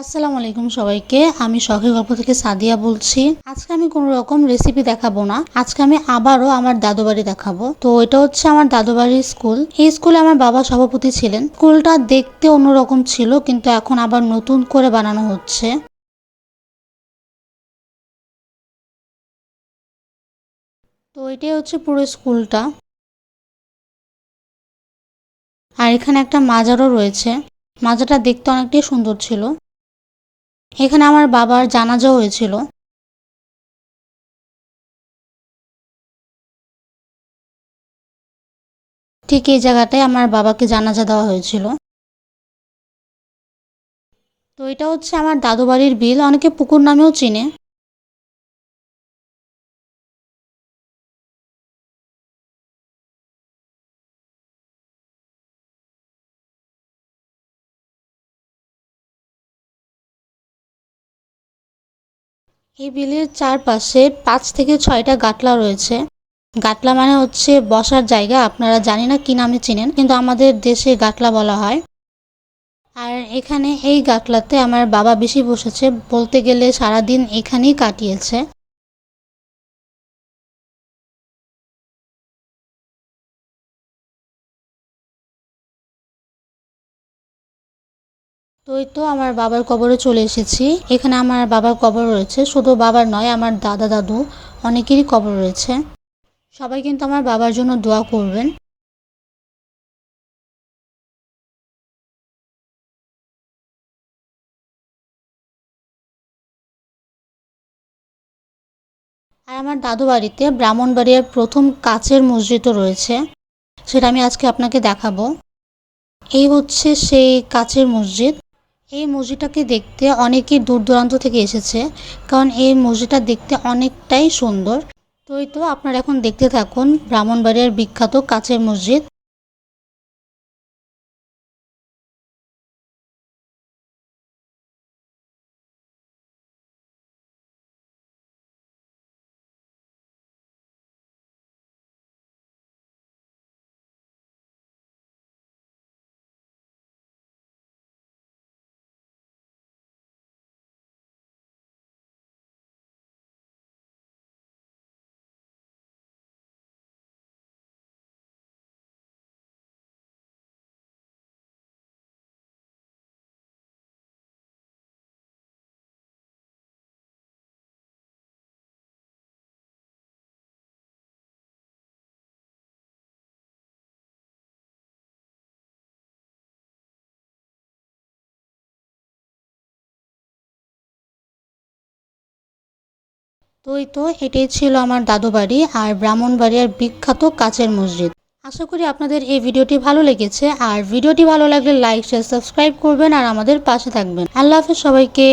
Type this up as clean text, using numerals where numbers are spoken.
আসসালামু আলাইকুম সবাইকে। আমি শখের গল্প থেকে সাদিয়া বলছি। আজকে আমি কোনো রকম রেসিপি দেখাবো না। আজকে আমি আবারও আমার দাদু বাড়ি দেখাবো। তো এটা হচ্ছে আমার দাদু বাড়ির স্কুল। এই স্কুলে আমার বাবা সভাপতি ছিলেন। স্কুলটা দেখতে অন্যরকম ছিল, কিন্তু এখন আবার নতুন করে বানানো হচ্ছে। তো এটাই হচ্ছে পুরো স্কুলটা। আর এখানে একটা মাজারও রয়েছে। মাজারটা দেখতে অনেকটাই সুন্দর ছিল। এখানে আমার বাবার জানাজা হয়েছিল। ঠিক এই জায়গাটায় আমার বাবাকে জানাজা দেওয়া হয়েছিল। তো এটা হচ্ছে আমার দাদু বাড়ির বিল, অনেকে পুকুর নামেও চিনে। এই বিলের চারপাশে 5 থেকে 6টা গাটলা রয়েছে। গাটলা মানে হচ্ছে বসার জায়গা, আপনারা জানি না কি নামে চিনেন, কিন্তু আমাদের দেশে গাটলা বলা হয়। আর এখানে এই গাটলাতে আমার বাবা বেশি বসেছে, বলতে গেলে সারাদিন এখানেই কাটিয়েছে। তো এই তো আমার বাবার কবরে চলে এসেছি। এখানে আমার বাবার কবর রয়েছে, শুধু বাবার নয়, আমার দাদা দাদু অনেকেরই কবর রয়েছে। সবাই কিন্তু আমার বাবার জন্য দোয়া করবেন। আর আমার দাদু বাড়িতে ব্রাহ্মণবাড়িয়ার প্রথম কাচের মসজিদও রয়েছে, সেটা আমি আজকে আপনাকে দেখাবো। এই হচ্ছে সেই কাচের মসজিদ। এই মসজিদটাকে দেখতে অনেকেই দূর দূরান্ত থেকে এসেছে, কারণ এই মসজিদটা দেখতে অনেকটাই সুন্দর। তো এই তো আপনারা এখন দেখতে থাকুন ব্রাহ্মণবাড়িয়ার বিখ্যাত কাচের মসজিদ। তো এই তো এটাই ছিল আমার দাদু বাড়ি আর ব্রাহ্মণবাড়িয়ার বিখ্যাত কাচের মসজিদ। আশা করি আপনাদের এই ভিডিওটি ভালো লেগেছে। আর ভিডিওটি ভালো লাগলে লাইক শেয়ার সাবস্ক্রাইব করবেন আর আমাদের পাশে থাকবেন। আল্লাহ হাফেজ সবাইকে।